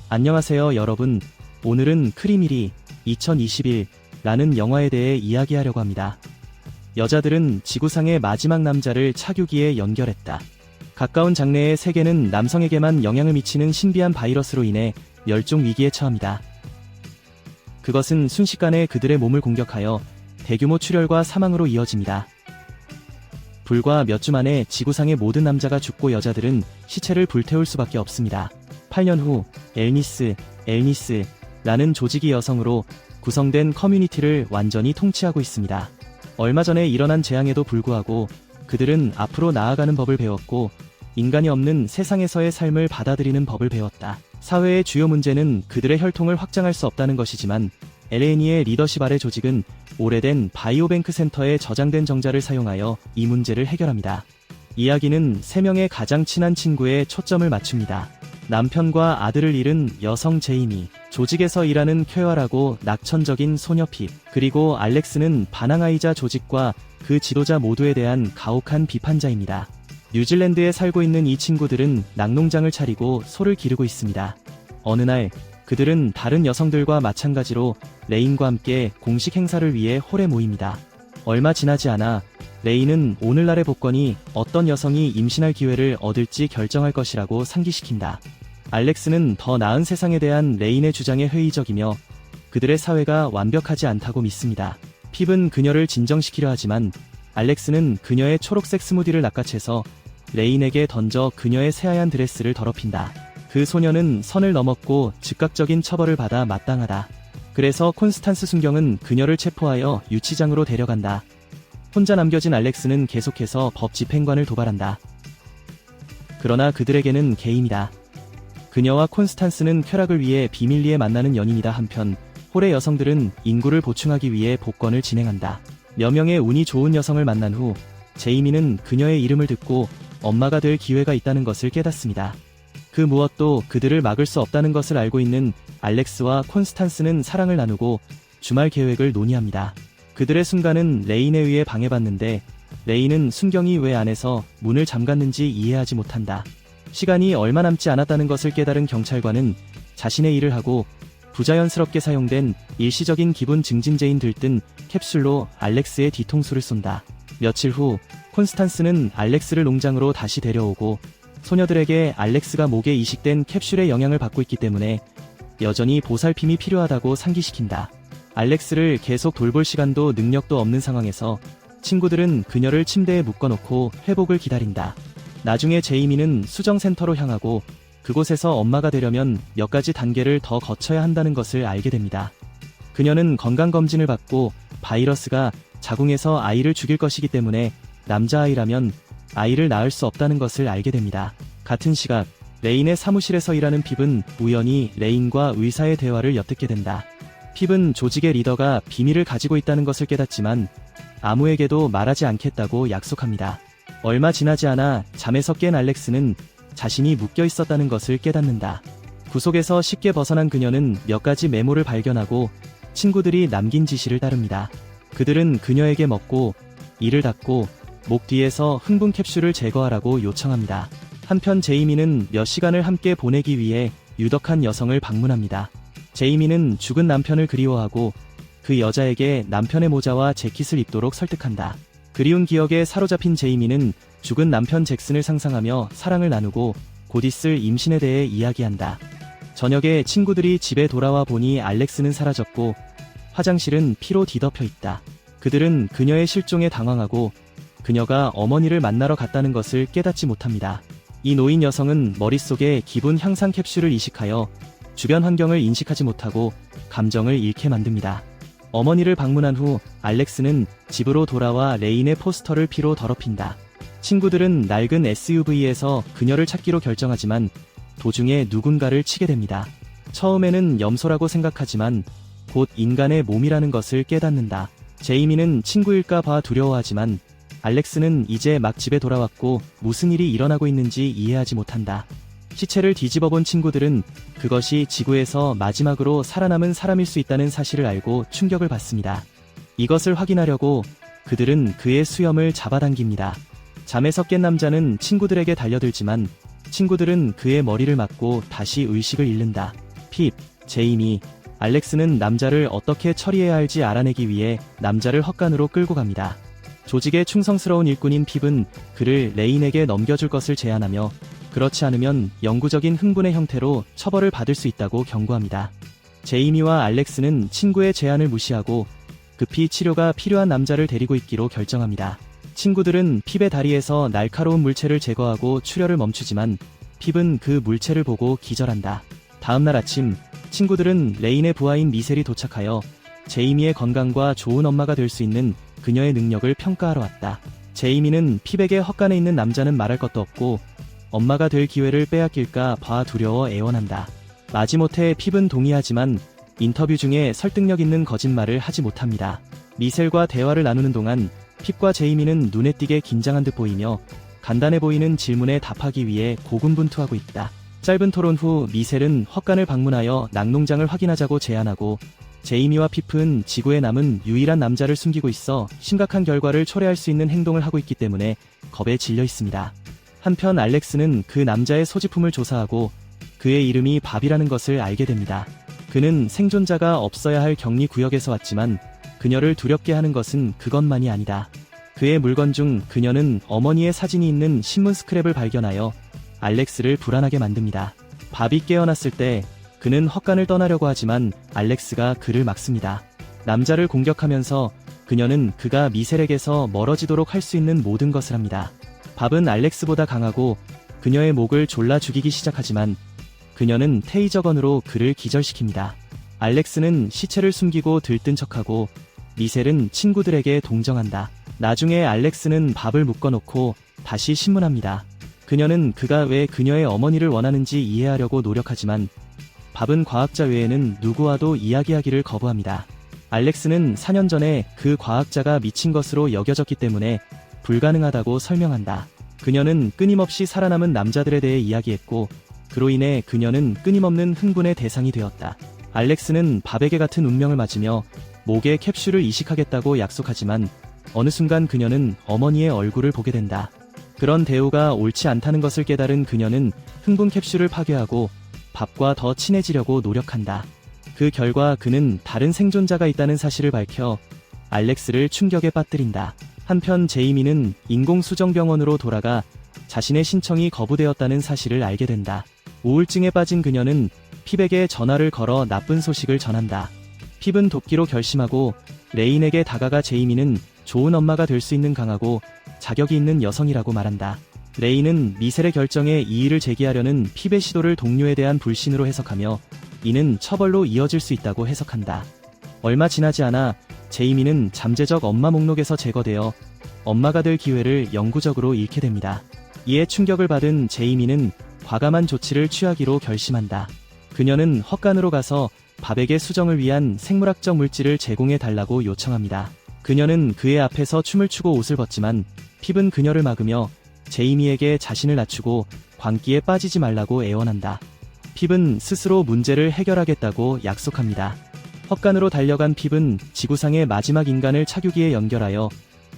안녕하세요 여러분. 오늘은 크리미리 2021라는 영화에 대해 이야기하려고 합니다. 여자들은 지구상의 마지막 남자를 차규기에 연결했다. 가까운 장래의 세계는 남성에게만 영향을 미치는 신비한 바이러스로 인해 멸종 위기에 처합니다. 그것은 순식간에 그들의 몸을 공격하여 대규모 출혈과 사망으로 이어집니다. 불과 몇 주 만에 지구상의 모든 남자가 죽고 여자들은 시체를 불태울 수밖에 없습니다. 8년 후 엘니스라는 조직이 여성으로 구성된 커뮤니티를 완전히 통치하고 있습니다. 얼마 전에 일어난 재앙에도 불구하고 그들은 앞으로 나아가는 법을 배웠고 인간이 없는 세상에서의 삶을 받아들이는 법을 배웠다. 사회의 주요 문제는 그들의 혈통을 확장할 수 없다는 것이지만 엘레니의 리더십 아래 조직은 오래된 바이오뱅크 센터에 저장된 정자를 사용하여 이 문제를 해결합니다. 이야기는 3명의 가장 친한 친구에 초점을 맞춥니다. 남편과 아들을 잃은 여성 제이미, 조직에서 일하는 쾌활하고 낙천적인 소녀 핍, 그리고 알렉스는 반항아이자 조직과 그 지도자 모두에 대한 가혹한 비판자입니다. 뉴질랜드에 살고 있는 이 친구들은 낙농장을 차리고 소를 기르고 있습니다. 어느 날 그들은 다른 여성들과 마찬가지로 레인과 함께 공식 행사를 위해 홀에 모입니다. 얼마 지나지 않아 레인은 오늘날의 복권이 어떤 여성이 임신할 기회를 얻을지 결정할 것이라고 상기시킨다. 알렉스는 더 나은 세상에 대한 레인의 주장에 회의적이며 그들의 사회가 완벽하지 않다고 믿습니다. 핍은 그녀를 진정시키려 하지만 알렉스는 그녀의 초록색 스무디를 낚아채서 레인에게 던져 그녀의 새하얀 드레스를 더럽힌다. 그 소녀는 선을 넘었고 즉각적인 처벌을 받아 마땅하다. 그래서 콘스탄스 순경은 그녀를 체포하여 유치장으로 데려간다. 혼자 남겨진 알렉스는 계속해서 법 집행관을 도발한다. 그러나 그들에게는 게임이다. 그녀와 콘스탄스는 쾌락을 위해 비밀리에 만나는 연인이다. 한편 홀의 여성들은 인구를 보충하기 위해 복권을 진행한다. 몇 명의 운이 좋은 여성을 만난 후 제이미는 그녀의 이름을 듣고 엄마가 될 기회가 있다는 것을 깨닫습니다. 그 무엇도 그들을 막을 수 없다는 것을 알고 있는 알렉스와 콘스탄스는 사랑을 나누고 주말 계획을 논의합니다. 그들의 순간은 레인에 의해 방해받는데 레인은 순경이 왜 안에서 문을 잠갔는지 이해하지 못한다. 시간이 얼마 남지 않았다는 것을 깨달은 경찰관은 자신의 일을 하고 부자연스럽게 사용된 일시적인 기분 증진제인 들뜬 캡슐로 알렉스의 뒤통수를 쏜다. 며칠 후 콘스탄스는 알렉스를 농장으로 다시 데려오고 소녀들에게 알렉스가 목에 이식된 캡슐의 영향을 받고 있기 때문에 여전히 보살핌이 필요하다고 상기시킨다. 알렉스를 계속 돌볼 시간도 능력도 없는 상황에서 친구들은 그녀를 침대에 묶어놓고 회복을 기다린다. 나중에 제이미는 수정센터로 향하고 그곳에서 엄마가 되려면 몇 가지 단계를 더 거쳐야 한다는 것을 알게 됩니다. 그녀는 건강검진을 받고 바이러스가 자궁에서 아이를 죽일 것이기 때문에 남자아이라면 아이를 낳을 수 없다는 것을 알게 됩니다. 같은 시각 레인의 사무실에서 일하는 핍은 우연히 레인과 의사의 대화를 엿듣게 된다. 핍은 조직의 리더가 비밀을 가지고 있다는 것을 깨닫지만 아무에게도 말하지 않겠다고 약속합니다. 얼마 지나지 않아 잠에서 깬 알렉스는 자신이 묶여 있었다는 것을 깨닫는다. 구속에서 쉽게 벗어난 그녀는 몇 가지 메모를 발견하고 친구들이 남긴 지시를 따릅니다. 그들은 그녀에게 먹고 이를 닫고 목 뒤에서 흥분 캡슐을 제거하라고 요청합니다. 한편 제이미는 몇 시간을 함께 보내기 위해 유덕한 여성을 방문합니다. 제이미는 죽은 남편을 그리워하고 그 여자에게 남편의 모자와 재킷을 입도록 설득한다. 그리운 기억에 사로잡힌 제이미는 죽은 남편 잭슨을 상상하며 사랑을 나누고 곧 있을 임신에 대해 이야기한다. 저녁에 친구들이 집에 돌아와 보니 알렉스는 사라졌고 화장실은 피로 뒤덮여 있다. 그들은 그녀의 실종에 당황하고 그녀가 어머니를 만나러 갔다는 것을 깨닫지 못합니다. 이 노인 여성은 머릿속에 기분 향상 캡슐을 이식하여 주변 환경을 인식하지 못하고 감정을 잃게 만듭니다. 어머니를 방문한 후 알렉스는 집으로 돌아와 레인의 포스터를 피로 더럽힌다. 친구들은 낡은 SUV에서 그녀를 찾기로 결정하지만 도중에 누군가를 치게 됩니다. 처음에는 염소라고 생각하지만 곧 인간의 몸이라는 것을 깨닫는다. 제이미는 친구일까 봐 두려워하지만 알렉스는 이제 막 집에 돌아왔고 무슨 일이 일어나고 있는지 이해하지 못한다. 시체를 뒤집어 본 친구들은 그것이 지구에서 마지막으로 살아남은 사람일 수 있다는 사실을 알고 충격을 받습니다. 이것을 확인하려고 그들은 그의 수염을 잡아당깁니다. 잠에서 깬 남자는 친구들에게 달려들지만 친구들은 그의 머리를 맞고 다시 의식을 잃는다. 핍, 제이미, 알렉스는 남자를 어떻게 처리해야 할지 알아내기 위해 남자를 헛간으로 끌고 갑니다. 조직에 충성스러운 일꾼인 핍은 그를 레인에게 넘겨줄 것을 제안하며 그렇지 않으면 영구적인 흥분의 형태로 처벌을 받을 수 있다고 경고합니다. 제이미와 알렉스는 친구의 제안을 무시하고 급히 치료가 필요한 남자를 데리고 있기로 결정합니다. 친구들은 핍의 다리에서 날카로운 물체를 제거하고 출혈을 멈추지만 핍은 그 물체를 보고 기절한다. 다음날 아침, 친구들은 레인의 부하인 미셀이 도착하여 제이미의 건강과 좋은 엄마가 될 수 있는 그녀의 능력을 평가하러 왔다. 제이미는 핍에게 헛간에 있는 남자는 말할 것도 없고 엄마가 될 기회를 빼앗길까 봐 두려워 애원한다. 마지못해 핍은 동의하지만 인터뷰 중에 설득력 있는 거짓말을 하지 못합니다. 미셀과 대화를 나누는 동안 핍과 제이미는 눈에 띄게 긴장한 듯 보이며 간단해 보이는 질문에 답하기 위해 고군분투하고 있다. 짧은 토론 후 미셀은 헛간을 방문하여 낙농장을 확인하자고 제안하고 제이미와 핍은 지구에 남은 유일한 남자를 숨기고 있어 심각한 결과를 초래할 수 있는 행동을 하고 있기 때문에 겁에 질려 있습니다. 한편 알렉스는 그 남자의 소지품을 조사하고 그의 이름이 밥이라는 것을 알게 됩니다. 그는 생존자가 없어야 할 격리 구역에서 왔지만 그녀를 두렵게 하는 것은 그것만이 아니다. 그의 물건 중 그녀는 어머니의 사진이 있는 신문 스크랩을 발견하여 알렉스를 불안하게 만듭니다. 밥이 깨어났을 때 그는 헛간을 떠나려고 하지만 알렉스가 그를 막습니다. 남자를 공격하면서 그녀는 그가 미셀에게서 멀어지도록 할 수 있는 모든 것을 합니다. 밥은 알렉스보다 강하고 그녀의 목을 졸라 죽이기 시작하지만 그녀는 테이저건으로 그를 기절시킵니다. 알렉스는 시체를 숨기고 들뜬 척하고 미셀은 친구들에게 동정한다. 나중에 알렉스는 밥을 묶어놓고 다시 신문합니다. 그녀는 그가 왜 그녀의 어머니를 원하는지 이해하려고 노력하지만 밥은 과학자 외에는 누구와도 이야기하기를 거부합니다. 알렉스는 4년 전에 그 과학자가 미친 것으로 여겨졌기 때문에 불가능하다고 설명한다. 그녀는 끊임없이 살아남은 남자들에 대해 이야기했고 그로 인해 그녀는 끊임없는 흥분의 대상이 되었다. 알렉스는 밥에게 같은 운명을 맞으며 목에 캡슐을 이식하겠다고 약속하지만 어느 순간 그녀는 어머니의 얼굴을 보게 된다. 그런 대우가 옳지 않다는 것을 깨달은 그녀는 흥분 캡슐을 파괴하고 밥과 더 친해지려고 노력한다. 그 결과 그는 다른 생존자가 있다는 사실을 밝혀 알렉스를 충격에 빠뜨린다. 한편 제이미는 인공수정병원으로 돌아가 자신의 신청이 거부되었다는 사실을 알게 된다. 우울증에 빠진 그녀는 핍에게 전화를 걸어 나쁜 소식을 전한다. 핍은 돕기로 결심하고 레인에게 다가가 제이미는 좋은 엄마가 될 수 있는 강하고 자격이 있는 여성이라고 말한다. 레인은 미셀의 결정에 이의를 제기하려는 핍의 시도를 동료에 대한 불신으로 해석하며 이는 처벌로 이어질 수 있다고 해석한다. 얼마 지나지 않아 제이미는 잠재적 엄마 목록에서 제거되어 엄마가 될 기회를 영구적으로 잃게 됩니다. 이에 충격을 받은 제이미는 과감한 조치를 취하기로 결심한다. 그녀는 헛간으로 가서 밥에게 수정을 위한 생물학적 물질을 제공해 달라고 요청합니다. 그녀는 그의 앞에서 춤을 추고 옷을 벗지만 핍은 그녀를 막으며 제이미에게 자신을 낮추고 광기에 빠지지 말라고 애원한다. 핍은 스스로 문제를 해결하겠다고 약속합니다. 헛간으로 달려간 핍은 지구상의 마지막 인간을 차규기에 연결하여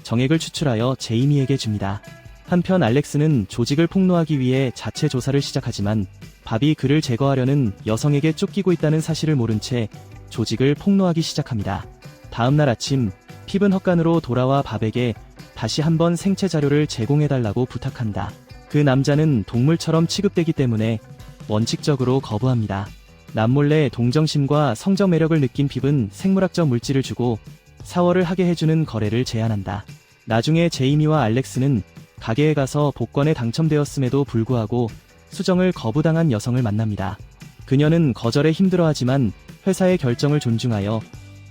정액을 추출하여 제이미에게 줍니다. 한편 알렉스는 조직을 폭로하기 위해 자체 조사를 시작하지만 밥이 그를 제거하려는 여성에게 쫓기고 있다는 사실을 모른 채 조직을 폭로하기 시작합니다. 다음날 아침 핍은 헛간으로 돌아와 밥에게 다시 한번 생체 자료를 제공해달라고 부탁한다. 그 남자는 동물처럼 취급되기 때문에 원칙적으로 거부합니다. 남몰래 동정심과 성적 매력을 느낀 핍은 생물학적 물질을 주고 사월을 하게 해주는 거래를 제안한다. 나중에 제이미와 알렉스는 가게에 가서 복권에 당첨되었음에도 불구하고 수정을 거부당한 여성을 만납니다. 그녀는 거절에 힘들어하지만 회사의 결정을 존중하여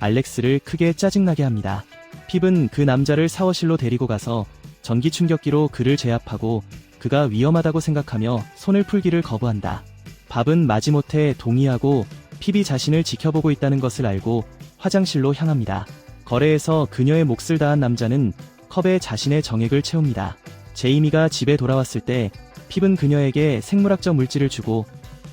알렉스를 크게 짜증나게 합니다. 핍은 그 남자를 사워실로 데리고 가서 전기 충격기로 그를 제압하고 그가 위험하다고 생각하며 손을 풀기를 거부한다. 밥은 마지못해 동의하고 핍이 자신을 지켜보고 있다는 것을 알고 화장실로 향합니다. 거래에서 그녀의 몫을 다한 남자는 컵에 자신의 정액을 채웁니다. 제이미가 집에 돌아왔을 때 핍은 그녀에게 생물학적 물질을 주고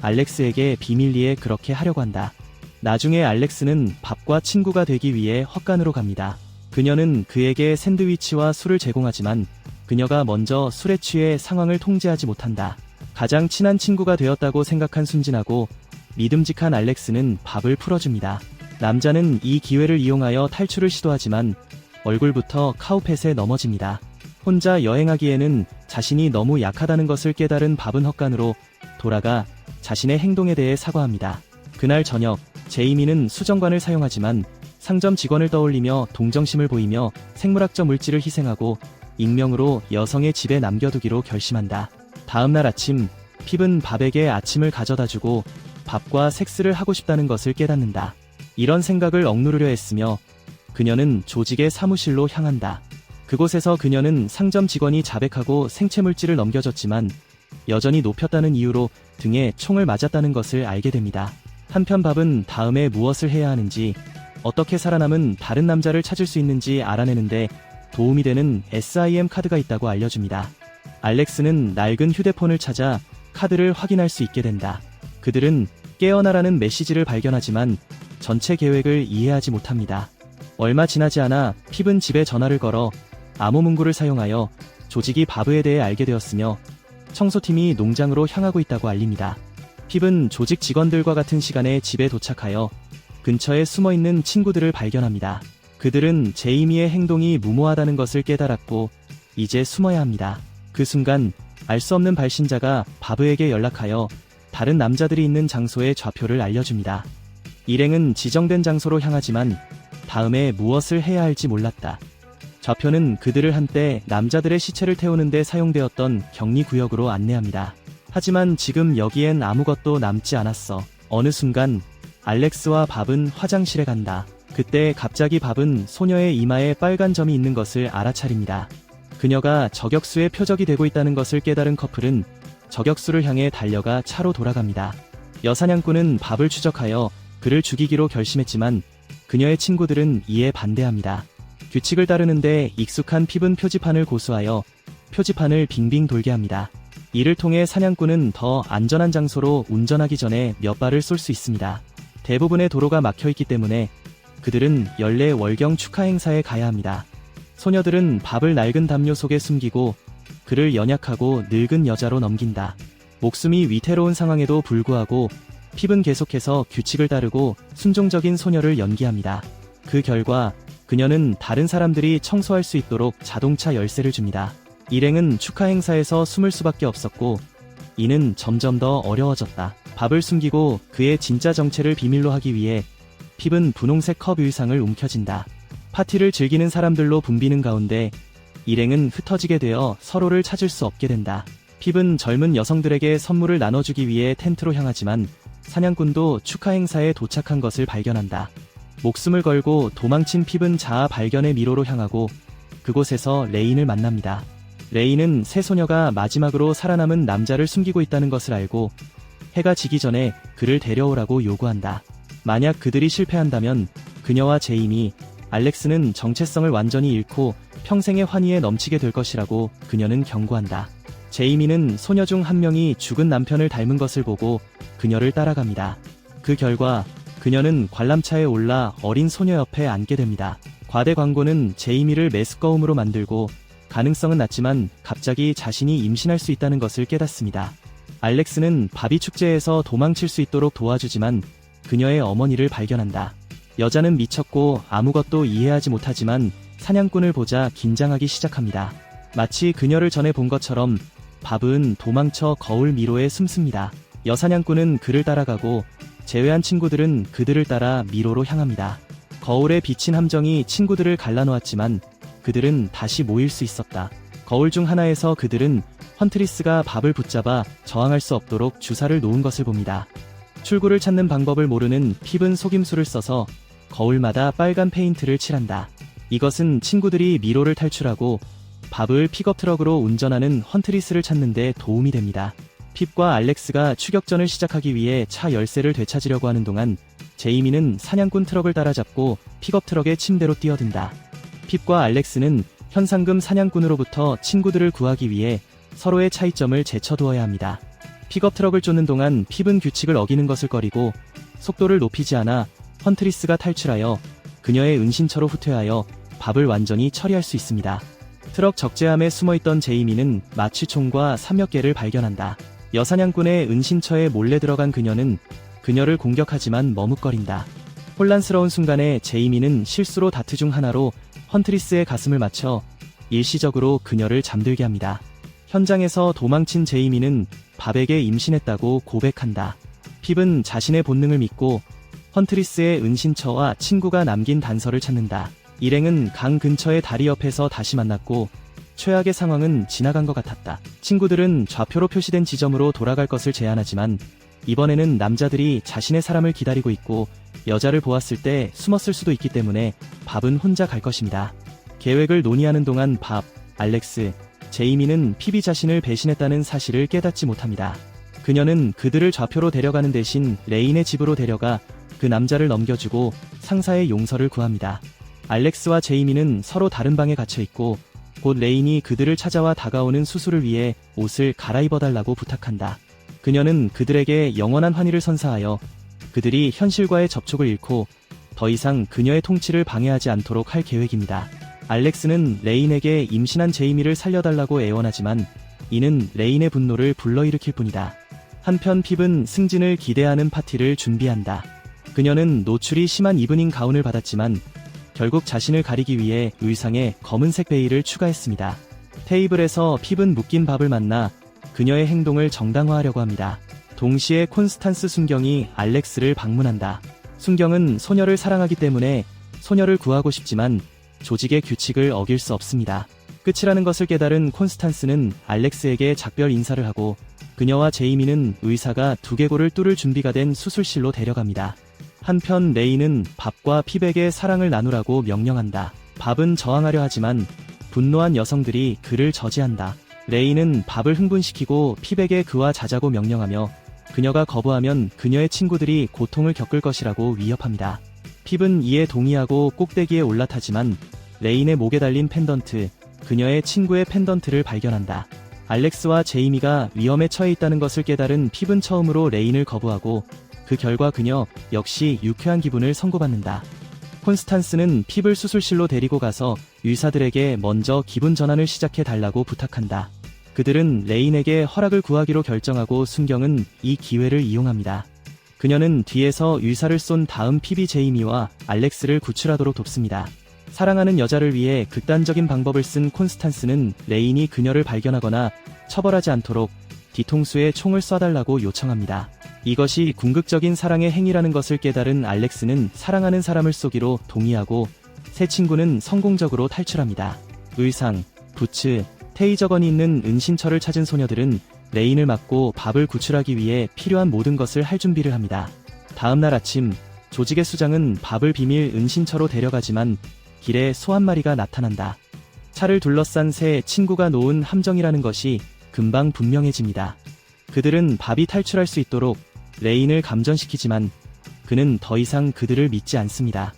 알렉스에게 비밀리에 그렇게 하려고 한다. 나중에 알렉스는 밥과 친구가 되기 위해 헛간으로 갑니다. 그녀는 그에게 샌드위치와 술을 제공하지만 그녀가 먼저 술에 취해 상황을 통제하지 못한다. 가장 친한 친구가 되었다고 생각한 순진하고 믿음직한 알렉스는 밥을 풀어줍니다. 남자는 이 기회를 이용하여 탈출을 시도하지만 얼굴부터 카우펫에 넘어집니다. 혼자 여행하기에는 자신이 너무 약하다는 것을 깨달은 밥은 헛간으로 돌아가 자신의 행동에 대해 사과합니다. 그날 저녁, 제이미는 수정관을 사용하지만 상점 직원을 떠올리며 동정심을 보이며 생물학적 물질을 희생하고 익명으로 여성의 집에 남겨두기로 결심한다. 다음날 아침, 핍은 밥에게 아침을 가져다주고 밥과 섹스를 하고 싶다는 것을 깨닫는다. 이런 생각을 억누르려 했으며 그녀는 조직의 사무실로 향한다. 그곳에서 그녀는 상점 직원이 자백하고 생체 물질을 넘겨줬지만 여전히 높였다는 이유로 등에 총을 맞았다는 것을 알게 됩니다. 한편 밥은 다음에 무엇을 해야 하는지, 어떻게 살아남은 다른 남자를 찾을 수 있는지 알아내는데 도움이 되는 SIM 카드가 있다고 알려줍니다. 알렉스는 낡은 휴대폰을 찾아 카드를 확인할 수 있게 된다. 그들은 깨어나라는 메시지를 발견하지만 전체 계획을 이해하지 못합니다. 얼마 지나지 않아 핍은 집에 전화를 걸어 암호 문구를 사용하여 조직이 바브에 대해 알게 되었으며 청소팀이 농장으로 향하고 있다고 알립니다. 핍은 조직 직원들과 같은 시간에 집에 도착하여 근처에 숨어있는 친구들을 발견합니다. 그들은 제이미의 행동이 무모하다는 것을 깨달았고 이제 숨어야 합니다. 그 순간 알 수 없는 발신자가 바브에게 연락하여 다른 남자들이 있는 장소의 좌표를 알려줍니다. 일행은 지정된 장소로 향하지만 다음에 무엇을 해야 할지 몰랐다. 좌표는 그들을 한때 남자들의 시체를 태우는 데 사용되었던 격리구역으로 안내합니다. 하지만 지금 여기엔 아무것도 남지 않았어. 어느 순간 알렉스와 밥은 화장실에 간다. 그때 갑자기 밥은 소녀의 이마에 빨간 점이 있는 것을 알아차립니다. 그녀가 저격수의 표적이 되고 있다는 것을 깨달은 커플은 저격수를 향해 달려가 차로 돌아갑니다. 여사냥꾼은 밥을 추적하여 그를 죽이기로 결심했지만 그녀의 친구들은 이에 반대합니다. 규칙을 따르는데 익숙한 핍은 표지판을 고수하여 표지판을 빙빙 돌게 합니다. 이를 통해 사냥꾼은 더 안전한 장소로 운전하기 전에 몇 발을 쏠 수 있습니다. 대부분의 도로가 막혀있기 때문에 그들은 연례 월경 축하 행사에 가야 합니다. 소녀들은 밥을 낡은 담요 속에 숨기고 그를 연약하고 늙은 여자로 넘긴다. 목숨이 위태로운 상황에도 불구하고 핍은 계속해서 규칙을 따르고 순종적인 소녀를 연기합니다. 그 결과 그녀는 다른 사람들이 청소할 수 있도록 자동차 열쇠를 줍니다. 일행은 축하 행사에서 숨을 수밖에 없었고 이는 점점 더 어려워졌다. 밥을 숨기고 그의 진짜 정체를 비밀로 하기 위해 핍은 분홍색 컵 의상을 움켜쥔다. 파티를 즐기는 사람들로 붐비는 가운데 일행은 흩어지게 되어 서로를 찾을 수 없게 된다. 핍은 젊은 여성들에게 선물을 나눠주기 위해 텐트로 향하지만 사냥꾼도 축하 행사에 도착한 것을 발견한다. 목숨을 걸고 도망친 핍은 자아 발견의 미로로 향하고 그곳에서 레인을 만납니다. 레인은 새 소녀가 마지막으로 살아남은 남자를 숨기고 있다는 것을 알고 해가 지기 전에 그를 데려오라고 요구한다. 만약 그들이 실패한다면 그녀와 제이미, 알렉스는 정체성을 완전히 잃고 평생의 환희에 넘치게 될 것이라고 그녀는 경고한다. 제이미는 소녀 중 한 명이 죽은 남편을 닮은 것을 보고 그녀를 따라갑니다. 그 결과 그녀는 관람차에 올라 어린 소녀 옆에 앉게 됩니다. 과대 광고는 제이미를 메스꺼움으로 만들고 가능성은 낮지만 갑자기 자신이 임신할 수 있다는 것을 깨닫습니다. 알렉스는 바비 축제에서 도망칠 수 있도록 도와주지만 그녀의 어머니를 발견한다. 여자는 미쳤고 아무것도 이해하지 못하지만 사냥꾼을 보자 긴장하기 시작합니다. 마치 그녀를 전에 본 것처럼 밥은 도망쳐 거울 미로에 숨습니다. 여사냥꾼은 그를 따라가고 제외한 친구들은 그들을 따라 미로로 향합니다. 거울에 비친 함정이 친구들을 갈라놓았지만 그들은 다시 모일 수 있었다. 거울 중 하나에서 그들은 헌트리스가 밥을 붙잡아 저항할 수 없도록 주사를 놓은 것을 봅니다. 출구를 찾는 방법을 모르는 핍은 속임수를 써서 거울마다 빨간 페인트를 칠한다. 이것은 친구들이 미로를 탈출하고 밥을 픽업 트럭으로 운전하는 헌트리스를 찾는 데 도움이 됩니다. 핍과 알렉스가 추격전을 시작하기 위해 차 열쇠를 되찾으려고 하는 동안 제이미는 사냥꾼 트럭을 따라잡고 픽업 트럭의 침대로 뛰어든다. 핍과 알렉스는 현상금 사냥꾼으로부터 친구들을 구하기 위해 서로의 차이점을 제쳐두어야 합니다. 픽업 트럭을 쫓는 동안 핍은 규칙을 어기는 것을 꺼리고 속도를 높이지 않아 헌트리스가 탈출하여 그녀의 은신처로 후퇴하여 밥을 완전히 처리할 수 있습니다. 트럭 적재함에 숨어있던 제이미는 마취총과 삼몇 개를 발견한다. 여사냥꾼의 은신처에 몰래 들어간 그녀는 그녀를 공격하지만 머뭇거린다. 혼란스러운 순간에 제이미는 실수로 다트 중 하나로 헌트리스의 가슴을 맞춰 일시적으로 그녀를 잠들게 합니다. 현장에서 도망친 제이미는 밥에게 임신했다고 고백한다. 핍은 자신의 본능을 믿고 헌트리스의 은신처와 친구가 남긴 단서를 찾는다. 일행은 강 근처의 다리 옆에서 다시 만났고 최악의 상황은 지나간 것 같았다. 친구들은 좌표로 표시된 지점으로 돌아갈 것을 제안하지만 이번에는 남자들이 자신의 사람을 기다리고 있고 여자를 보았을 때 숨었을 수도 있기 때문에 밥은 혼자 갈 것입니다. 계획을 논의하는 동안 밥, 알렉스, 제이미는 핍이 자신을 배신했다는 사실을 깨닫지 못합니다. 그녀는 그들을 좌표로 데려가는 대신 레인의 집으로 데려가 그 남자를 넘겨주고 상사의 용서를 구합니다. 알렉스와 제이미는 서로 다른 방에 갇혀 있고 곧 레인이 그들을 찾아와 다가오는 수술을 위해 옷을 갈아입어달라고 부탁한다. 그녀는 그들에게 영원한 환희를 선사하여 그들이 현실과의 접촉을 잃고 더 이상 그녀의 통치를 방해하지 않도록 할 계획입니다. 알렉스는 레인에게 임신한 제이미를 살려달라고 애원하지만 이는 레인의 분노를 불러일으킬 뿐이다. 한편 핍은 승진을 기대하는 파티를 준비한다. 그녀는 노출이 심한 이브닝 가운을 받았지만 결국 자신을 가리기 위해 의상에 검은색 베일을 추가했습니다. 테이블에서 핍은 묶인 밥을 만나 그녀의 행동을 정당화하려고 합니다. 동시에 콘스탄스 순경이 알렉스를 방문한다. 순경은 소녀를 사랑하기 때문에 소녀를 구하고 싶지만 조직의 규칙을 어길 수 없습니다. 끝이라는 것을 깨달은 콘스탄스는 알렉스에게 작별 인사를 하고 그녀와 제이미는 의사가 두개골을 뚫을 준비가 된 수술실로 데려갑니다. 한편 레이는 밥과 핍에게 사랑을 나누라고 명령한다. 밥은 저항하려 하지만 분노한 여성들이 그를 저지한다. 레이는 밥을 흥분시키고 핍에게 그와 자자고 명령하며 그녀가 거부하면 그녀의 친구들이 고통을 겪을 것이라고 위협합니다. 핍은 이에 동의하고 꼭대기에 올라타지만 레인의 목에 달린 펜던트, 그녀의 친구의 펜던트를 발견한다. 알렉스와 제이미가 위험에 처해 있다는 것을 깨달은 핍은 처음으로 레인을 거부하고 그 결과 그녀 역시 유쾌한 기분을 선고받는다. 콘스탄스는 핍을 수술실로 데리고 가서 의사들에게 먼저 기분 전환을 시작해 달라고 부탁한다. 그들은 레인에게 허락을 구하기로 결정하고 순경은 이 기회를 이용합니다. 그녀는 뒤에서 의사를 쏜 다음 핍이 제이미와 알렉스를 구출하도록 돕습니다. 사랑하는 여자를 위해 극단적인 방법을 쓴 콘스탄스는 레인이 그녀를 발견하거나 처벌하지 않도록 뒤통수에 총을 쏴달라고 요청합니다. 이것이 궁극적인 사랑의 행위라는 것을 깨달은 알렉스는 사랑하는 사람을 쏘기로 동의하고 새 친구는 성공적으로 탈출합니다. 의상, 부츠, 테이저건이 있는 은신처를 찾은 소녀들은 레인을 막고 밥을 구출하기 위해 필요한 모든 것을 할 준비를 합니다. 다음날 아침, 조직의 수장은 밥을 비밀 은신처로 데려가지만 길에 소 한 마리가 나타난다. 차를 둘러싼 새 친구가 놓은 함정이라는 것이 금방 분명해집니다. 그들은 밥이 탈출할 수 있도록 레인을 감전시키지만 그는 더 이상 그들을 믿지 않습니다.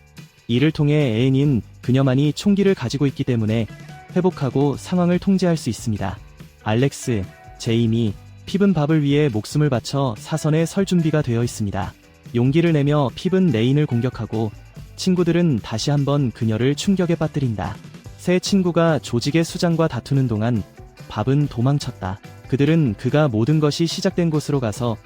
이를 통해 애인인 그녀만이 총기를 가지고 있기 때문에 회복하고 상황을 통제할 수 있습니다. 알렉스, 제이미, 핍은 밥을 위해 목숨을 바쳐 사선에 설 준비가 되어 있습니다. 용기를 내며 핍은 레인을 공격하고 친구들은 다시 한번 그녀를 충격에 빠뜨린다. 새 친구가 조직의 수장과 다투는 동안 밥은 도망쳤다. 그들은 그가 모든 것이 시작된 곳으로 가서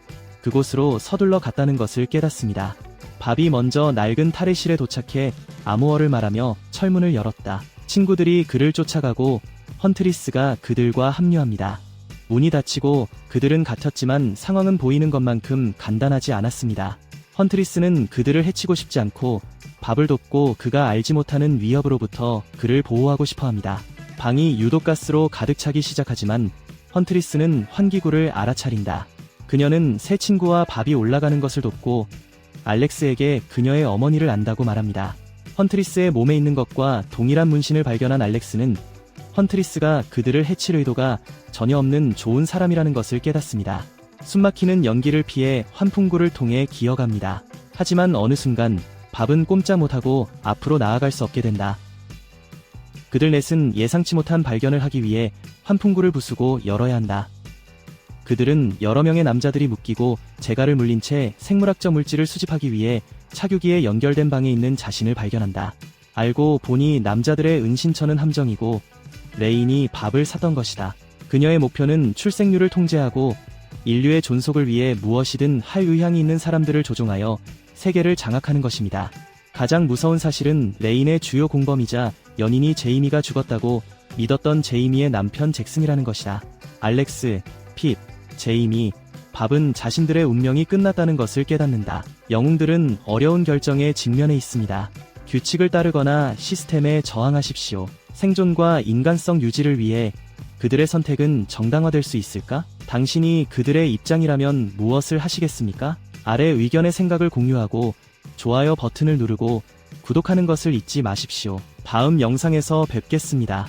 그곳으로 서둘러 갔다는 것을 깨닫습니다. 밥이 먼저 낡은 탈의실에 도착해 암호어를 말하며 철문을 열었다. 친구들이 그를 쫓아가고 헌트리스가 그들과 합류합니다. 문이 닫히고 그들은 갇혔지만 상황은 보이는 것만큼 간단하지 않았습니다. 헌트리스는 그들을 해치고 싶지 않고 밥을 돕고 그가 알지 못하는 위협으로부터 그를 보호하고 싶어합니다. 방이 유독가스로 가득 차기 시작하지만 헌트리스는 환기구를 알아차린다. 그녀는 새 친구와 밥이 올라가는 것을 돕고 알렉스에게 그녀의 어머니를 안다고 말합니다. 헌트리스의 몸에 있는 것과 동일한 문신을 발견한 알렉스는 헌트리스가 그들을 해칠 의도가 전혀 없는 좋은 사람이라는 것을 깨닫습니다. 숨막히는 연기를 피해 환풍구를 통해 기어갑니다. 하지만 어느 순간 밥은 꼼짝 못하고 앞으로 나아갈 수 없게 된다. 그들 넷은 예상치 못한 발견을 하기 위해 환풍구를 부수고 열어야 한다. 그들은 여러 명의 남자들이 묶이고 재갈을 물린 채 생물학적 물질을 수집하기 위해 차규기에 연결된 방에 있는 자신을 발견한다. 알고 보니 남자들의 은신처는 함정이고 레인이 밥을 사던 것이다. 그녀의 목표는 출생률을 통제하고 인류의 존속을 위해 무엇이든 할 의향이 있는 사람들을 조종하여 세계를 장악하는 것입니다. 가장 무서운 사실은 레인의 주요 공범이자 연인이 제이미가 죽었다고 믿었던 제이미의 남편 잭슨이라는 것이다. 알렉스, 핍, 제이미, 밥은 자신들의 운명이 끝났다는 것을 깨닫는다. 영웅들은 어려운 결정에 직면해 있습니다. 규칙을 따르거나 시스템에 저항하십시오. 생존과 인간성 유지를 위해 그들의 선택은 정당화될 수 있을까? 당신이 그들의 입장이라면 무엇을 하시겠습니까? 아래 의견의 생각을 공유하고 좋아요 버튼을 누르고 구독하는 것을 잊지 마십시오. 다음 영상에서 뵙겠습니다.